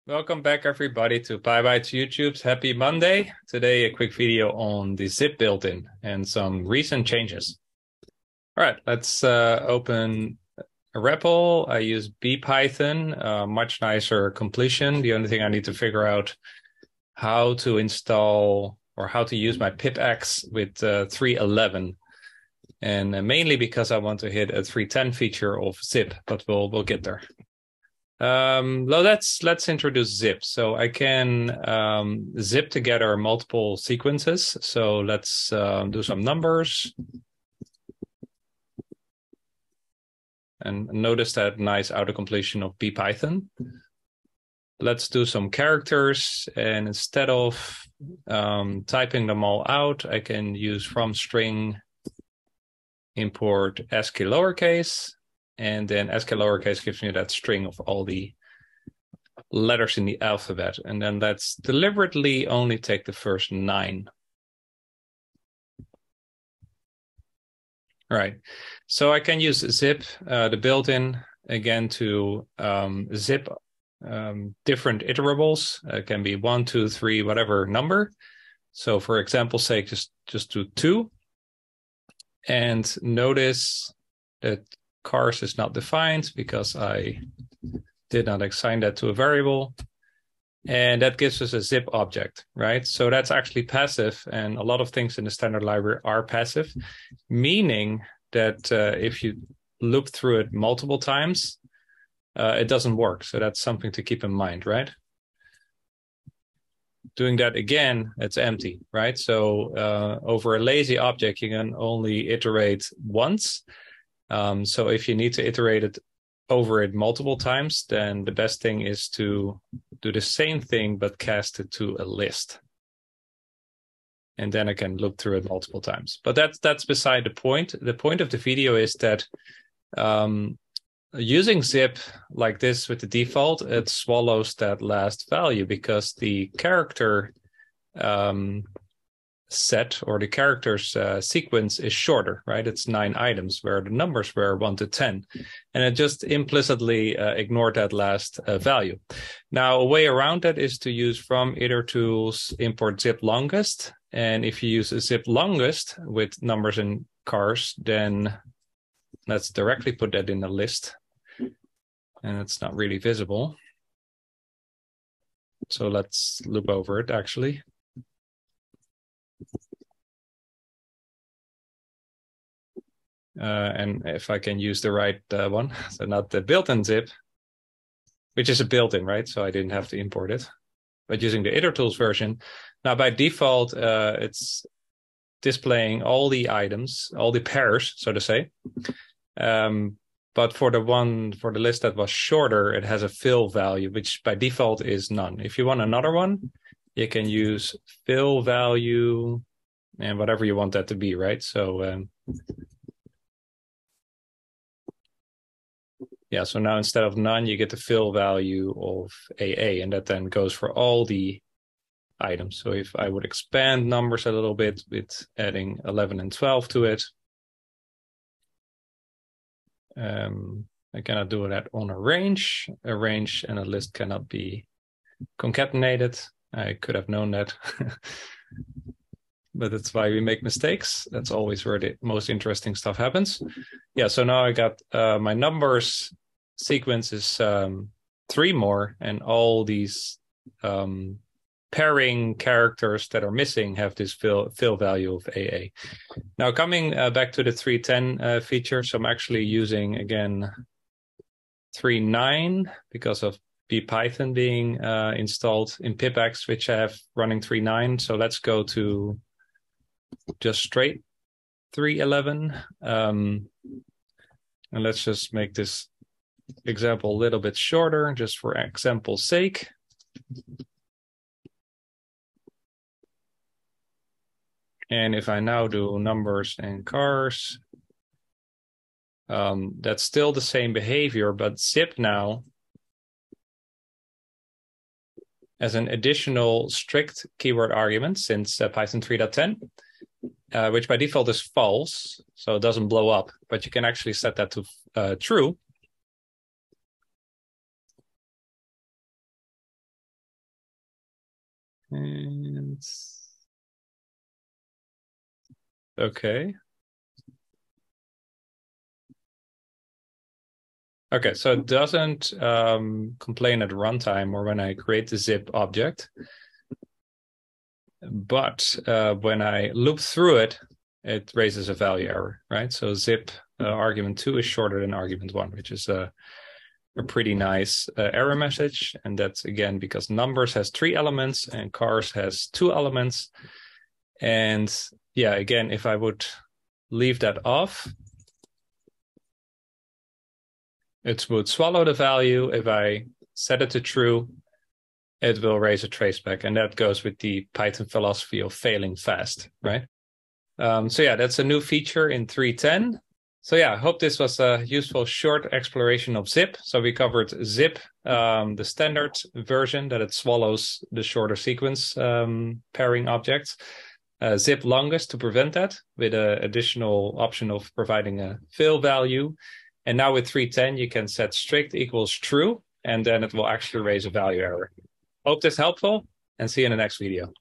Welcome back, everybody, to PyBytes YouTube's Happy Monday. Today, a quick video on the zip built-in and some recent changes. All right, let's open a REPL. I use bpython, much nicer completion. The only thing I need to figure out how to install or how to use my pipx with 3.11, and mainly because I want to hit a 3.10 feature of zip, but we'll get there. Let's introduce zip. So I can zip together multiple sequences. So let's do some numbers. And notice that nice autocompletion of bpython. Let's do some characters. And instead of typing them all out, I can use from string import ASCII lowercase. And then ASCII lowercase gives me that string of all the letters in the alphabet. And then let's deliberately only take the first 9. All right. So I can use zip, the built-in, again, to zip different iterables. It can be 1, 2, 3, whatever number. So for example's sake, just do 2. And notice that cars is not defined because I did not assign that to a variable. And that gives us a zip object, right? So that's actually passive. And a lot of things in the standard library are passive, meaning that if you loop through it multiple times, it doesn't work. So that's something to keep in mind, right? Doing that again, it's empty, right? So over a lazy object, you can only iterate once. So if you need to iterate it over it multiple times, then the best thing is to do the same thing, but cast it to a list. And then I can loop through it multiple times. But that's beside the point. The point of the video is that using zip like this with the default, it swallows that last value because the character set or the characters sequence is shorter, right? It's 9 items where the numbers were 1 to 10. And it just implicitly ignored that last value. Now, a way around that is to use from itertools import zip longest. And if you use a zip longest with numbers and cars, then let's directly put that in a list. And it's not really visible. So let's loop over it actually. And if I can use the right one, so not the built-in zip, which is a built-in, right? So I didn't have to import it, but using the itertools version. Now by default, it's displaying all the items, all the pairs, so to say. But for the list that was shorter, it has a fill value, which by default is none. If you want another one, you can use fill value and whatever you want that to be, right? So yeah, so now instead of none, you get the fill value of AA, and that then goes for all the items. So if I would expand numbers a little bit with adding 11 and 12 to it, I cannot do that on a range. A range and a list cannot be concatenated. I could have known that. But that's why we make mistakes. That's always where the most interesting stuff happens. Yeah, so now I got my numbers sequence is 3 more, and all these pairing characters that are missing have this fill value of AA. Now coming back to the 3.10 feature, so I'm actually using, again, 3.9 because of bpython being installed in pipx, which I have running 3.9. So let's go to just straight 3.11. And let's just make this example a little bit shorter, just for example's sake. And if I now do numbers and cars, that's still the same behavior, but zip now as an additional strict keyword argument since Python 3.10, which by default is false, so it doesn't blow up, but you can actually set that to true. And okay. Okay, so it doesn't complain at runtime or when I create the zip object. But when I loop through it, it raises a value error, right? So zip argument 2 is shorter than argument 1, which is a pretty nice error message. And that's, again, because numbers has 3 elements and cars has 2 elements. And yeah, again, if I would leave that off, it would swallow the value. If I set it to true, it will raise a traceback. And that goes with the Python philosophy of failing fast, right? So yeah, that's a new feature in 3.10. So yeah, I hope this was a useful short exploration of zip. So we covered zip, the standard version that it swallows the shorter sequence pairing objects. Zip longest to prevent that with an additional option of providing a fail value. And now with 3.10, you can set strict equals true, and then it will actually raise a value error. Hope this is helpful, and see you in the next video.